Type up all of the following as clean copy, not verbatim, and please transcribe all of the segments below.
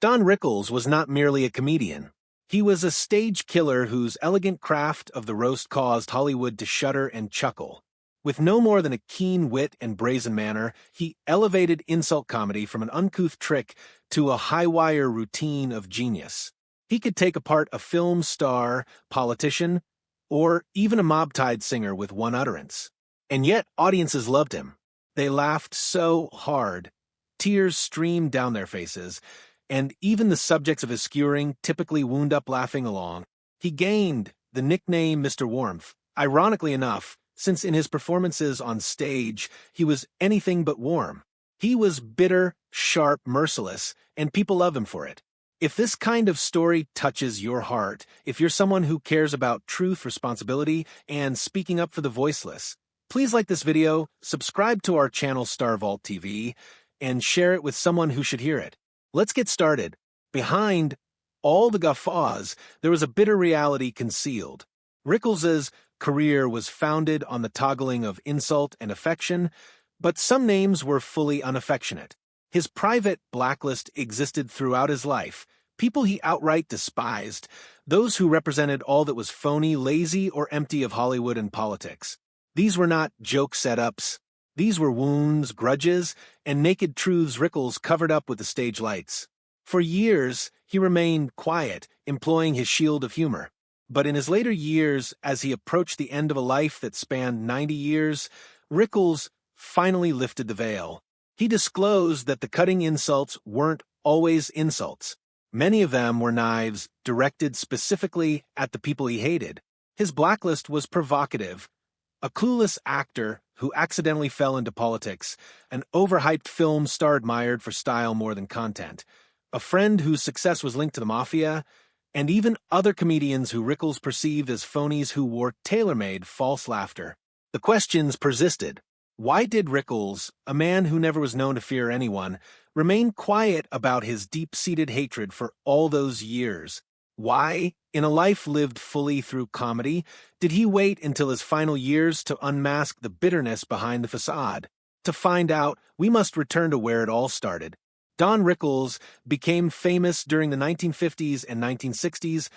Don Rickles was not merely a comedian. He was a stage killer whose elegant craft of the roast caused Hollywood to shudder and chuckle. With no more than a keen wit and brazen manner, he elevated insult comedy from an uncouth trick to a high-wire routine of genius. He could take apart a film star, politician, or even a mob-tied singer with one utterance. And yet, audiences loved him. They laughed so hard. Tears streamed down their faces, and even the subjects of his skewering typically wound up laughing along. He gained the nickname Mr. Warmth, ironically enough, since in his performances on stage, he was anything but warm. He was bitter, sharp, merciless, and people love him for it. If this kind of story touches your heart, if you're someone who cares about truth, responsibility, and speaking up for the voiceless, please like this video, subscribe to our channel Star Vault TV, and share it with someone who should hear it. Let's get started. Behind all the guffaws, there was a bitter reality concealed. Rickles' career was founded on the toggling of insult and affection, but some names were fully unaffectionate. His private blacklist existed throughout his life, people he outright despised, those who represented all that was phony, lazy, or empty of Hollywood and politics. These were not joke setups. These were wounds, grudges, and naked truths Rickles covered up with the stage lights. For years, he remained quiet, employing his shield of humor. But in his later years, as he approached the end of a life that spanned 90 years, Rickles finally lifted the veil. He disclosed that the cutting insults weren't always insults. Many of them were knives directed specifically at the people he hated. His blacklist was provocative. A clueless actor who accidentally fell into politics, an overhyped film star admired for style more than content, a friend whose success was linked to the mafia, and even other comedians who Rickles perceived as phonies who wore tailor-made false laughter. The questions persisted. Why did Rickles, a man who never was known to fear anyone, remain quiet about his deep-seated hatred for all those years? Why, in a life lived fully through comedy, did he wait until his final years to unmask the bitterness behind the facade? To find out, we must return to where it all started. Don Rickles became famous during the 1950s and 1960s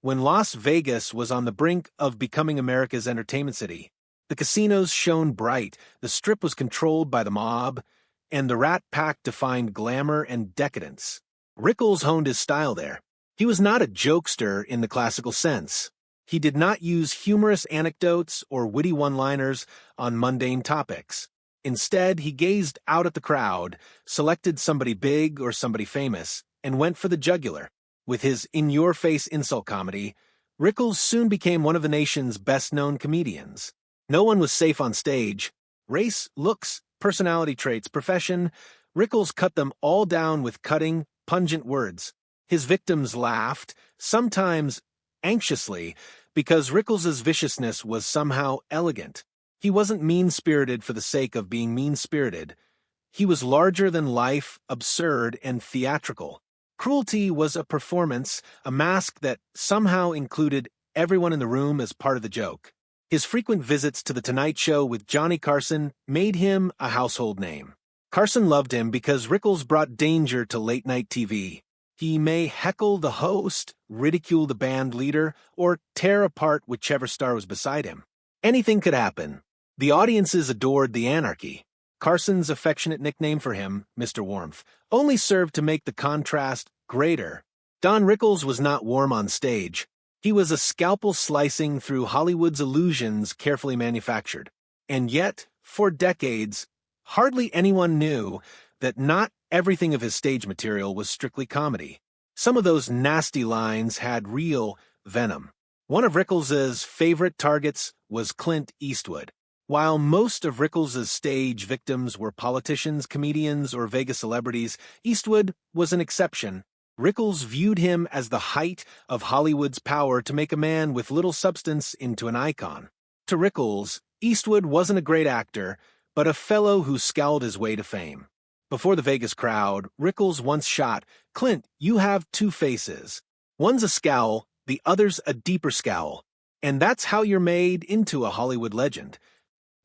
when Las Vegas was on the brink of becoming America's entertainment city. The casinos shone bright, the Strip was controlled by the mob, and the Rat Pack defined glamour and decadence. Rickles honed his style there. He was not a jokester in the classical sense. He did not use humorous anecdotes or witty one-liners on mundane topics. Instead, he gazed out at the crowd, selected somebody big or somebody famous, and went for the jugular. With his in-your-face insult comedy, Rickles soon became one of the nation's best-known comedians. No one was safe on stage. Race, looks, personality traits, profession, Rickles cut them all down with cutting, pungent words. His victims laughed, sometimes anxiously, because Rickles' viciousness was somehow elegant. He wasn't mean-spirited for the sake of being mean-spirited. He was larger than life, absurd, and theatrical. Cruelty was a performance, a mask that somehow included everyone in the room as part of the joke. His frequent visits to The Tonight Show with Johnny Carson made him a household name. Carson loved him because Rickles brought danger to late-night TV. He may heckle the host, ridicule the band leader, or tear apart whichever star was beside him. Anything could happen. The audiences adored the anarchy. Carson's affectionate nickname for him, Mr. Warmth, only served to make the contrast greater. Don Rickles was not warm on stage. He was a scalpel slicing through Hollywood's illusions carefully manufactured. And yet, for decades, hardly anyone knew that not everything of his stage material was strictly comedy. Some of those nasty lines had real venom. One of Rickles' favorite targets was Clint Eastwood. While most of Rickles' stage victims were politicians, comedians, or Vegas celebrities, Eastwood was an exception. Rickles viewed him as the height of Hollywood's power to make a man with little substance into an icon. To Rickles, Eastwood wasn't a great actor, but a fellow who scowled his way to fame. Before the Vegas crowd, Rickles once shot, "Clint, you have two faces. One's a scowl, the other's a deeper scowl. And that's how you're made into a Hollywood legend."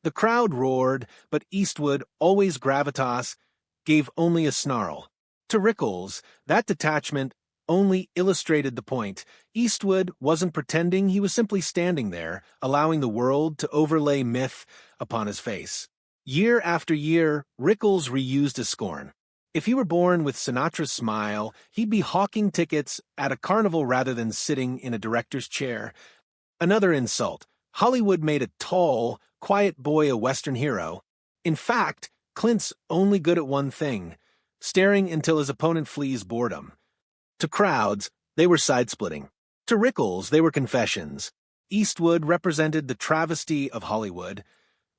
The crowd roared, but Eastwood, always gravitas, gave only a snarl. To Rickles, that detachment only illustrated the point. Eastwood wasn't pretending, he was simply standing there, allowing the world to overlay myth upon his face. Year after year, Rickles reused his scorn. If he were born with Sinatra's smile, he'd be hawking tickets at a carnival rather than sitting in a director's chair. Another insult. Hollywood made a tall, quiet boy a Western hero. In fact, Clint's only good at one thing, staring until his opponent flees boredom. To crowds, they were side-splitting. To Rickles, they were confessions. Eastwood represented the travesty of Hollywood,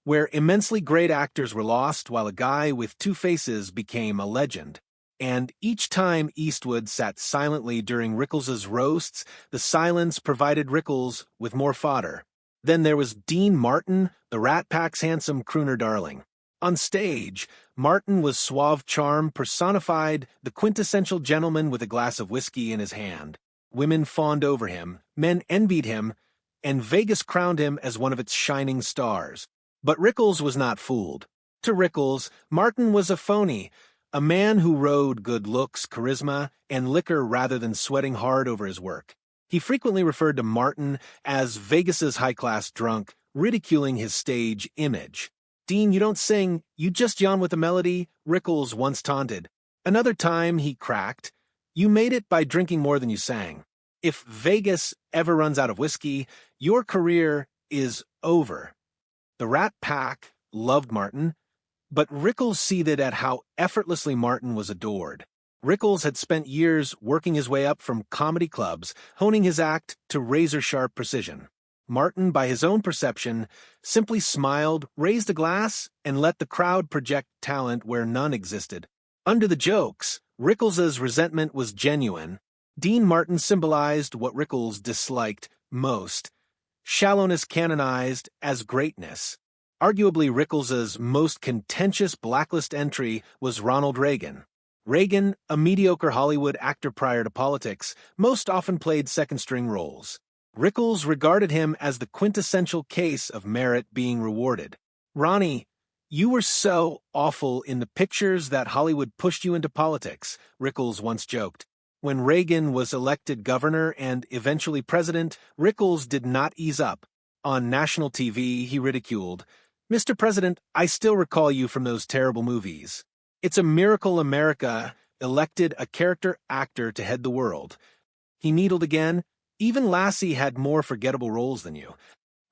where immensely great actors were lost while a guy with two faces became a legend. And each time Eastwood sat silently during Rickles's roasts, the silence provided Rickles with more fodder. Then there was Dean Martin, the Rat Pack's handsome crooner darling. On stage, Martin was suave charm personified, the quintessential gentleman with a glass of whiskey in his hand. Women fawned over him, men envied him, and Vegas crowned him as one of its shining stars. But Rickles was not fooled. To Rickles, Martin was a phony, a man who rode good looks, charisma, and liquor rather than sweating hard over his work. He frequently referred to Martin as Vegas's high-class drunk, ridiculing his stage image. "Dean, you don't sing, you just yawn with a melody," Rickles once taunted. Another time he cracked, "You made it by drinking more than you sang. If Vegas ever runs out of whiskey, your career is over." The Rat Pack loved Martin, but Rickles seethed at how effortlessly Martin was adored. Rickles had spent years working his way up from comedy clubs, honing his act to razor-sharp precision. Martin, by his own perception, simply smiled, raised a glass, and let the crowd project talent where none existed. Under the jokes, Rickles's resentment was genuine. Dean Martin symbolized what Rickles disliked most: shallowness canonized as greatness. Arguably, Rickles's most contentious blacklist entry was Ronald Reagan. Reagan, a mediocre Hollywood actor prior to politics, most often played second-string roles. Rickles regarded him as the quintessential case of merit being rewarded. "Ronnie, you were so awful in the pictures that Hollywood pushed you into politics," Rickles once joked. When Reagan was elected governor and eventually president, Rickles did not ease up. On national TV, he ridiculed, "Mr. President, I still recall you from those terrible movies. It's a miracle America elected a character actor to head the world." He needled again, "Even Lassie had more forgettable roles than you."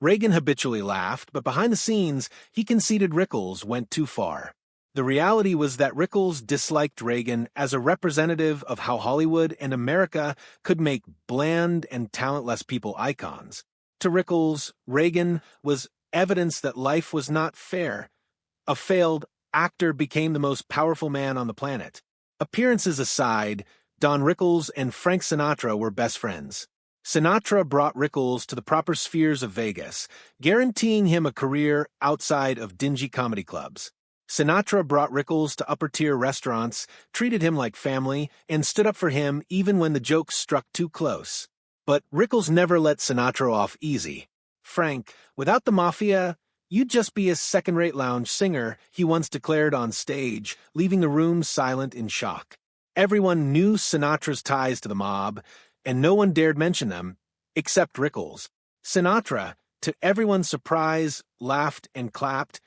Reagan habitually laughed, but behind the scenes, he conceded Rickles went too far. The reality was that Rickles disliked Reagan as a representative of how Hollywood and America could make bland and talentless people icons. To Rickles, Reagan was evidence that life was not fair. A failed actor became the most powerful man on the planet. Appearances aside, Don Rickles and Frank Sinatra were best friends. Sinatra brought Rickles to the proper spheres of Vegas, guaranteeing him a career outside of dingy comedy clubs. Sinatra brought Rickles to upper-tier restaurants, treated him like family, and stood up for him even when the jokes struck too close. But Rickles never let Sinatra off easy. "Frank, without the mafia, you'd just be a second-rate lounge singer," he once declared on stage, leaving the room silent in shock. Everyone knew Sinatra's ties to the mob, and no one dared mention them, except Rickles. Sinatra, to everyone's surprise, laughed and clapped,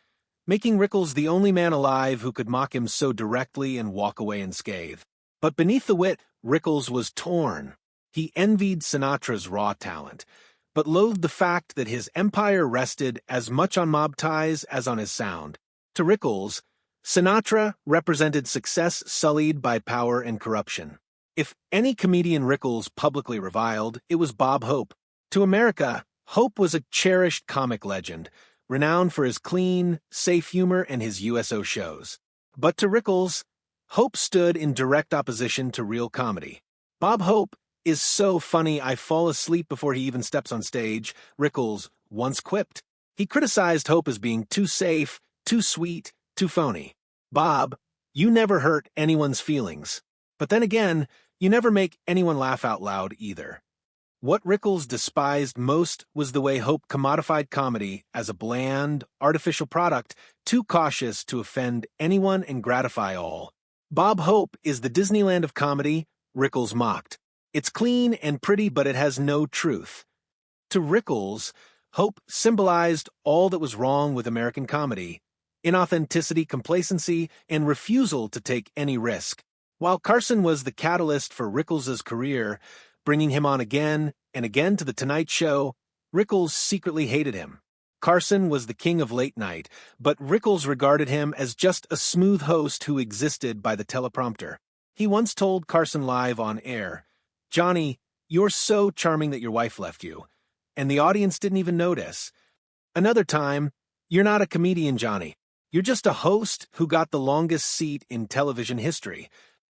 making Rickles the only man alive who could mock him so directly and walk away unscathed. But beneath the wit, Rickles was torn. He envied Sinatra's raw talent, but loathed the fact that his empire rested as much on mob ties as on his sound. To Rickles, Sinatra represented success sullied by power and corruption. If any comedian Rickles publicly reviled, it was Bob Hope. To America, Hope was a cherished comic legend, renowned for his clean, safe humor and his USO shows. But to Rickles, Hope stood in direct opposition to real comedy. "Bob Hope is so funny I fall asleep before he even steps on stage," Rickles once quipped. He criticized Hope as being too safe, too sweet, too phony. "Bob, you never hurt anyone's feelings. But then again, you never make anyone laugh out loud either." What Rickles despised most was the way Hope commodified comedy as a bland, artificial product too cautious to offend anyone and gratify all. Bob Hope is the Disneyland of comedy, Rickles mocked. It's clean and pretty, but it has no truth. To Rickles, Hope symbolized all that was wrong with American comedy: inauthenticity, complacency, and refusal to take any risk. While Carson was the catalyst for Rickles' career, bringing him on again and again to The Tonight Show, Rickles secretly hated him. Carson was the king of late night, but Rickles regarded him as just a smooth host who existed by the teleprompter. He once told Carson live on air, "Johnny, you're so charming that your wife left you." And the audience didn't even notice. Another time, "You're not a comedian, Johnny. You're just a host who got the longest seat in television history."